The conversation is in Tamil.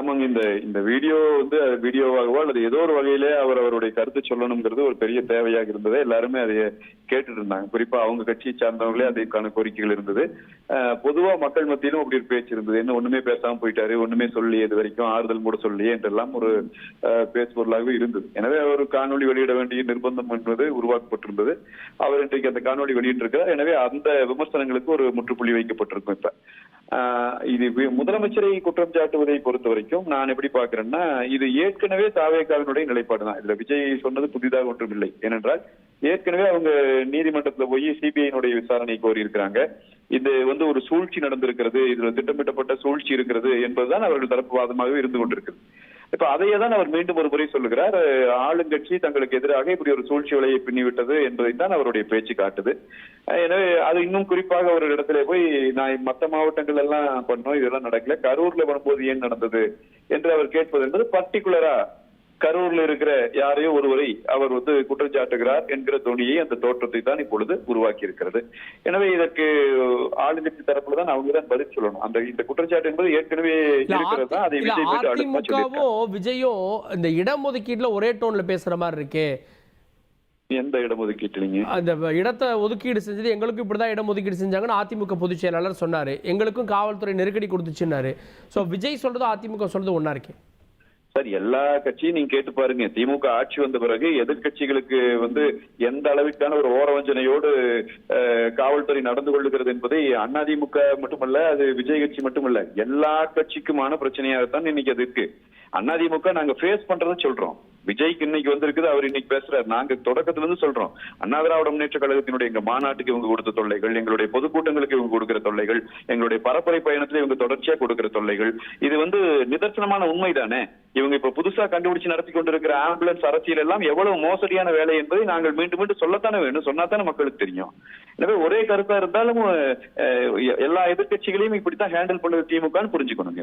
ஆமாங்க. இந்த இந்த வீடியோ வந்து வீடியோவாகவோ அல்லது ஏதோ ஒரு வகையிலே அவருடைய கருத்து சொல்லணுங்கிறது ஒரு பெரிய தேவையாக இருந்தது. எல்லாருமே அதை கேட்டுட்டு இருந்தாங்க. குறிப்பா அவங்க கட்சியை சார்ந்தவங்களே அதுக்கான கோரிக்கைகள் இருந்தது. பொதுவா மக்கள் மத்தியிலும் அப்படி ஒரு பேச்சு இருந்தது. என்ன ஒண்ணுமே பேசாம போயிட்டாரு, ஒண்ணுமே சொல்லி இது வரைக்கும் ஆறுதல் கூட சொல்லியே என்றெல்லாம் ஒரு பேச்சு பொருளாகவே இருந்தது. எனவே ஒரு காணொலி வெளியிட வேண்டிய நிர்பந்தம் என்பது உருவாக்கப்பட்டிருந்தது. அவர் இன்றைக்கு அந்த காணொலி வெளியிட்டிருக்கிறார். எனவே அந்த விமர்சனங்களுக்கு ஒரு முற்றுப்புள்ளி வைக்கப்பட்டிருக்கும். இப்ப இது முதலமைச்சரை குற்றம் சாட்டுவதை பொறுத்த வரைக்கும் நான் எப்படி பாக்குறேன்னா, இது ஏற்கனவே தாவேகாவினுடைய நிலைப்பாடு தான். இதுல விஜய் சொன்னது புதிதாக ஒன்றும் இல்லை. ஏனென்றால் ஏற்கனவே அவங்க நீதிமன்றத்துல போய் சிபிஐனுடைய விசாரணை கோரி இருக்கிறாங்க. இது வந்து ஒரு சூழ்ச்சி நடந்திருக்கிறது, இதுல திட்டமிட்டப்பட்ட சூழ்ச்சி இருக்கிறது என்பதுதான் அவர்கள் தரப்பு வாதமாகவே இருந்து கொண்டிருக்கிறது. இப்ப அதையே தான் அவர் மீண்டும் ஒரு முறை சொல்லுகிறார். ஆளுங்கட்சி தங்களுக்கு எதிராக இப்படி ஒரு சூழ்ச்சி வலையை பின்னிவிட்டது என்பதைத்தான் அவருடைய பேச்சு காட்டுது. எனவே அது இன்னும் குறிப்பாக ஒரு இடத்துல போய் நான் மற்ற மாவட்டங்கள் எல்லாம் பண்ணோம், இதெல்லாம் நடக்கல, கரூர்ல வரும்போது ஏன் நடந்தது என்று அவர் கேட்பது என்பது பர்டிகுலரா கரூர்ல இருக்கிற யாரையோ ஒருவரை அவர் வந்து குற்றச்சாட்டுகிறார் என்கிற துணியை, அந்த தோற்றத்தை தான் இப்பொழுது உருவாக்கி இருக்கிறது. எனவே இதற்கு ஆளுங்கட்சி தரப்புல தான் அவங்க தான் பதில் சொல்லணும். அந்த இந்த குற்றச்சாட்டு என்பது ஏற்கனவே இருக்கிறது தான். அதை அதிமுகவோ விஜயோ இந்த இடஒதுக்கீட்டுல ஒரே டோன்ல பேசுற மாதிரி இருக்கே. எந்த இடஒதுக்கீட்டுலீங்க? அந்த இடத்தை ஒதுக்கீடு செஞ்சது எங்களுக்கும் இப்படிதான் இடம் ஒதுக்கீடு செஞ்சாங்கன்னு அதிமுக பொதுச் செயலாளர் சொன்னாரு. எங்களுக்கும் காவல்துறை நெருக்கடி கொடுத்துச்சுன்னாரு. சோ விஜய் சொல்றதும் அதிமுக சொல்றது ஒன்னா இருக்கு சார். எல்லா கட்சியும் நீங்க கேட்டு பாருங்க. திமுக ஆட்சி வந்த பிறகு எதிர்கட்சிகளுக்கு வந்து எந்த அளவிற்கான ஒரு ஓரவஞ்சனையோடு காவல்துறை நடந்து கொள்ளுகிறது என்பதை அதிமுக மட்டுமல்ல, அது விஜய் கட்சி மட்டுமல்ல, எல்லா கட்சிக்குமான பிரச்சனையாகத்தான் இன்னைக்கு அது இருக்கு. அதிமுக நாங்க ஃபேஸ் பண்றதை சொல்றோம். விஜய்க்கு இன்னைக்கு வந்திருக்குது, அவர் இன்னைக்கு பேசுறாரு. நாங்க தொடக்கத்துல இருந்து சொல்றோம், அண்ணா திராவிட முன்னேற்ற கழகத்தினுடைய எங்க மாநாட்டுக்கு இவங்க கொடுத்த தொல்லைகள், எங்களுடைய பொதுக்கூட்டங்களுக்கு இவங்க கொடுக்கிற தொல்லைகள், எங்களுடைய பரப்புரை பயணத்துல இவங்க தொடர்ச்சியா கொடுக்கிற தொல்லைகள், இது வந்து நிதர்சனமான உண்மைதானே. இவங்க இப்ப புதுசா கண்டுபிடிச்சு நடத்தி கொண்டிருக்கிற ஆம்புலன்ஸ் அரசியல் எல்லாம் எவ்வளவு மோசடியான வேலை என்பதை நாங்கள் மீண்டும் மீண்டும் சொல்லத்தானே வேணும், சொன்னாத்தானே மக்களுக்கு தெரியும். எனவே ஒரே கருத்தா இருந்தாலும் எல்லா எதிர்கட்சிகளையும் இப்படித்தான் ஹேண்டில் பண்ணுது திமுகன்னு புரிஞ்சுக்கணும்.